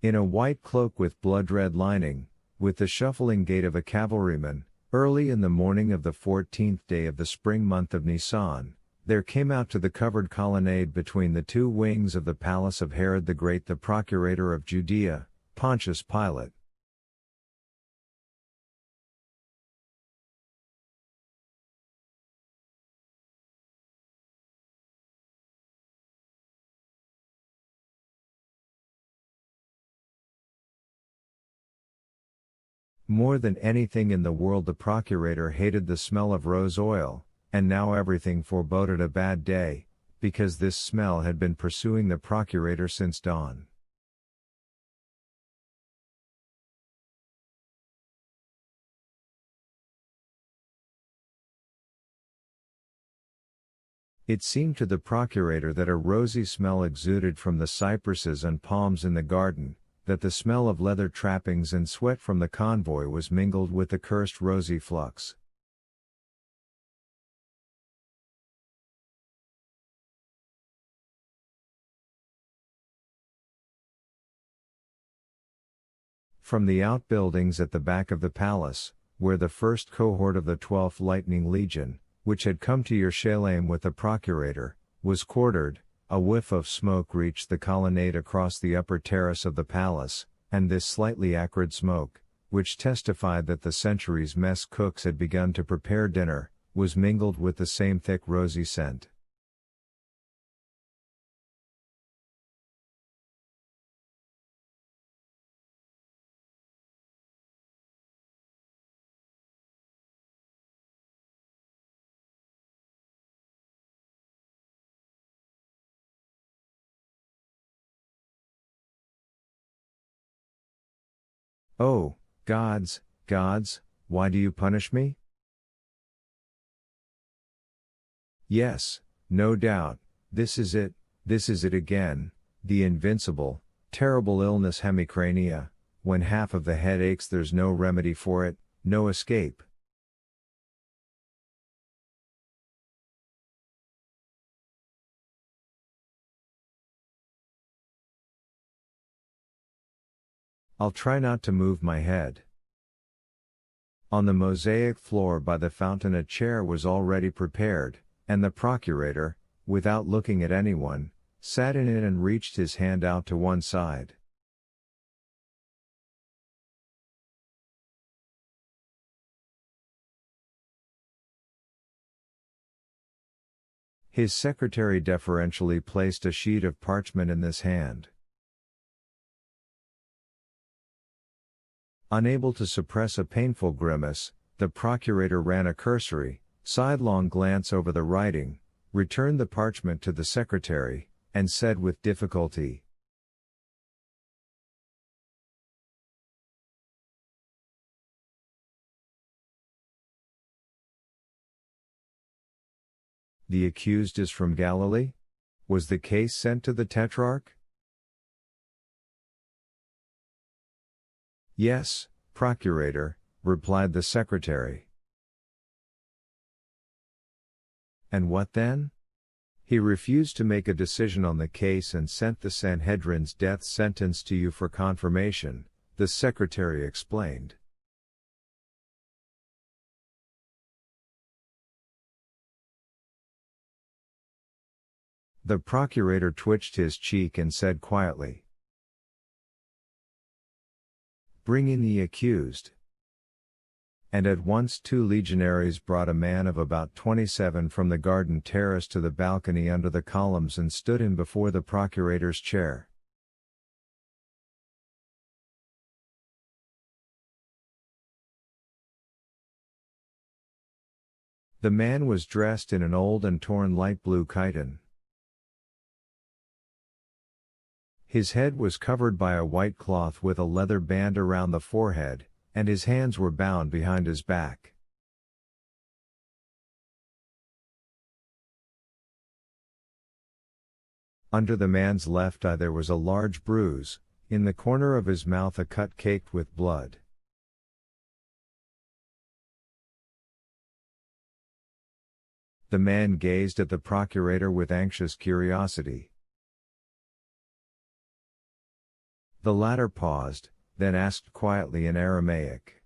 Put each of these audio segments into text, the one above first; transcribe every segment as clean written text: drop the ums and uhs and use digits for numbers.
In a white cloak with blood-red lining, with the shuffling gait of a cavalryman, early in the morning of the 14th day of the spring month of Nisan, there came out to the covered colonnade between the two wings of the palace of Herod the Great the procurator of Judea, Pontius Pilate. More than anything in the world the procurator hated the smell of rose oil, and now everything foreboded a bad day, because this smell had been pursuing the procurator since dawn. It seemed to the procurator that a rosy smell exuded from the cypresses and palms in the garden, that the smell of leather trappings and sweat from the convoy was mingled with the cursed rosy flux. From the outbuildings at the back of the palace, where the first cohort of the 12th Lightning Legion, which had come to Yerushalayim with the procurator, was quartered, a whiff of smoke reached the colonnade across the upper terrace of the palace, and this slightly acrid smoke, which testified that the century's mess cooks had begun to prepare dinner, was mingled with the same thick rosy scent. Oh, gods, gods, why do you punish me? Yes, no doubt, this is it again, the invincible, terrible illness hemicrania, when half of the head aches there's no remedy for it, no escape. I'll try not to move my head. On the mosaic floor by the fountain a chair was already prepared, and the procurator, without looking at anyone, sat in it and reached his hand out to one side. His secretary deferentially placed a sheet of parchment in this hand. Unable to suppress a painful grimace, the procurator ran a cursory, sidelong glance over the writing, returned the parchment to the secretary, and said with difficulty, "The accused is from Galilee? Was the case sent to the Tetrarch?" "Yes, procurator," replied the secretary. "And what then?" "He refused to make a decision on the case and sent the Sanhedrin's death sentence to you for confirmation," the secretary explained. The procurator twitched his cheek and said quietly, "Bring in the accused." And at once 2 legionaries brought a man of about 27 from the garden terrace to the balcony under the columns and stood him before the procurator's chair. The man was dressed in an old and torn light blue chiton. His head was covered by a white cloth with a leather band around the forehead, and his hands were bound behind his back. Under the man's left eye there was a large bruise, in the corner of his mouth a cut caked with blood. The man gazed at the procurator with anxious curiosity. The latter paused, then asked quietly in Aramaic.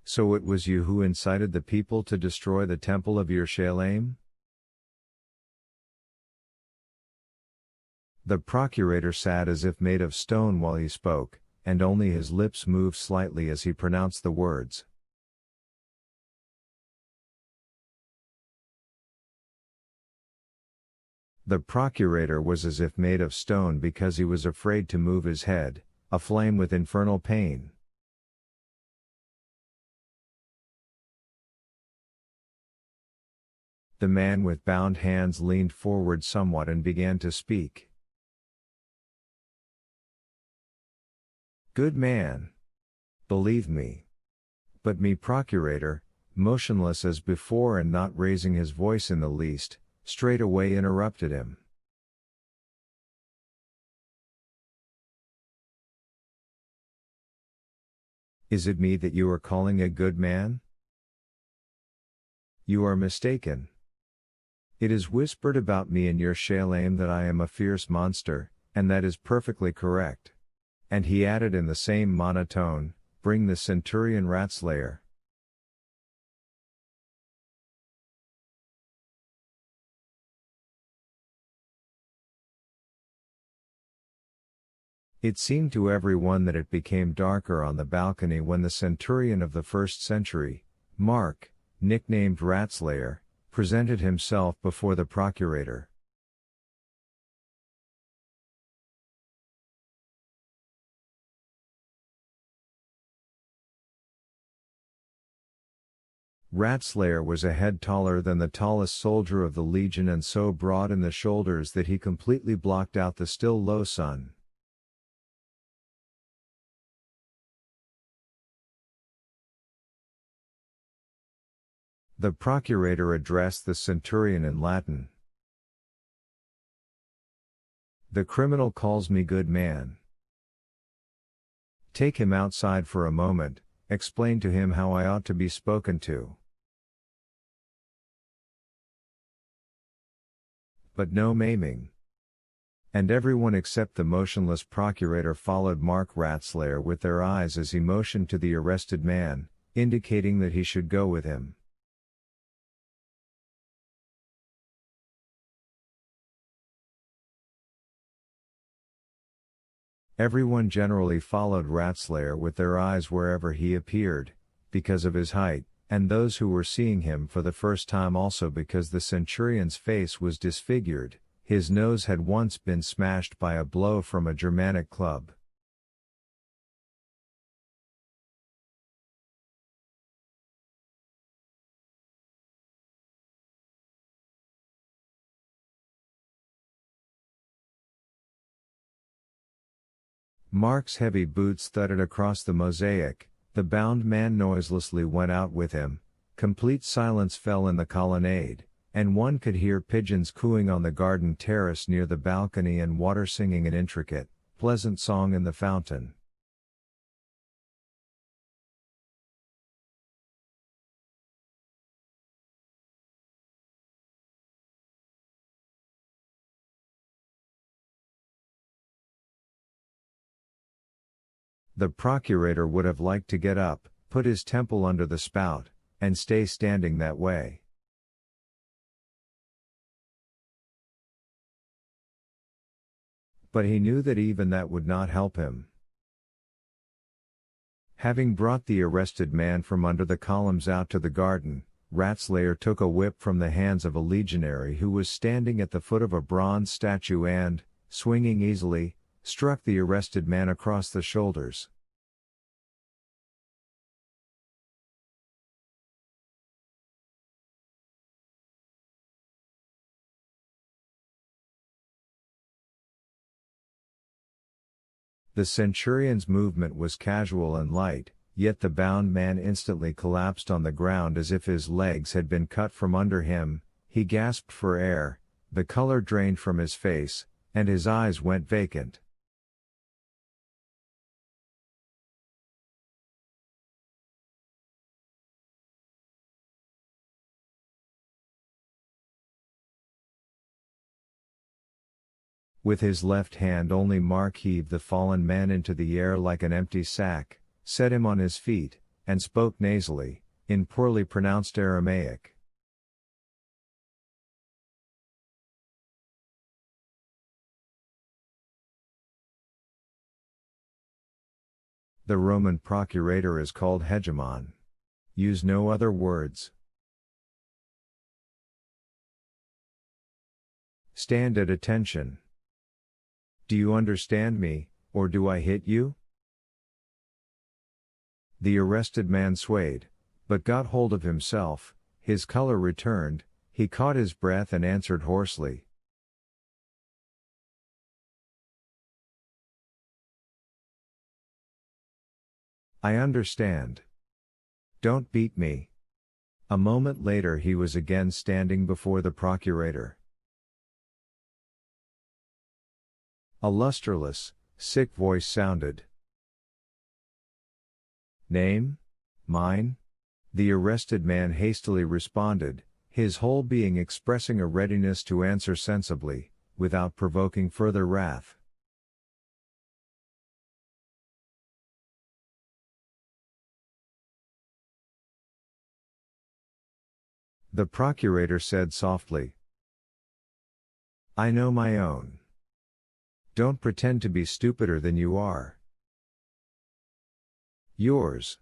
So it was you who incited the people to destroy the temple of Yerushalayim? The procurator sat as if made of stone while he spoke, and only his lips moved slightly as he pronounced the words. The procurator was as if made of stone because he was afraid to move his head, aflame with infernal pain. The man with bound hands leaned forward somewhat and began to speak. Good man. Believe me. But me procurator, motionless as before and not raising his voice in the least, straightway interrupted him. Is it me that you are calling a good man? You are mistaken. It is whispered about me in Yerushalayim that I am a fierce monster, and that is perfectly correct. And he added in the same monotone, bring the centurion ratslayer. It seemed to everyone that it became darker on the balcony when the centurion of the 1st century, Mark, nicknamed Ratslayer, presented himself before the procurator. Ratslayer was a head taller than the tallest soldier of the legion and so broad in the shoulders that he completely blocked out the still low sun. The procurator addressed the centurion in Latin. The criminal calls me good man. Take him outside for a moment, explain to him how I ought to be spoken to. But no maiming. And everyone except the motionless procurator followed Mark Ratslayer with their eyes as he motioned to the arrested man, indicating that he should go with him. Everyone generally followed Ratslayer with their eyes wherever he appeared, because of his height, and those who were seeing him for the first time also because the centurion's face was disfigured, his nose had once been smashed by a blow from a Germanic club. Mark's heavy boots thudded across the mosaic, the bound man noiselessly went out with him, complete silence fell in the colonnade, and one could hear pigeons cooing on the garden terrace near the balcony and water singing an intricate, pleasant song in the fountain. The procurator would have liked to get up, put his temple under the spout, and stay standing that way. But he knew that even that would not help him. Having brought the arrested man from under the columns out to the garden, Ratslayer took a whip from the hands of a legionary who was standing at the foot of a bronze statue and, swinging easily, struck the arrested man across the shoulders. The centurion's movement was casual and light, yet the bound man instantly collapsed on the ground as if his legs had been cut from under him. He gasped for air, the color drained from his face, and his eyes went vacant. With his left hand only Mark heaved the fallen man into the air like an empty sack, set him on his feet, and spoke nasally, in poorly pronounced Aramaic. The Roman procurator is called hegemon. Use no other words. Stand at attention. Do you understand me, or do I hit you? The arrested man swayed, but got hold of himself, his color returned, he caught his breath and answered hoarsely. I understand. Don't beat me. A moment later he was again standing before the procurator. A lusterless, sick voice sounded. Name? Mine? The arrested man hastily responded, his whole being expressing a readiness to answer sensibly, without provoking further wrath. The procurator said softly. I know my own. Don't pretend to be stupider than you are. Yours.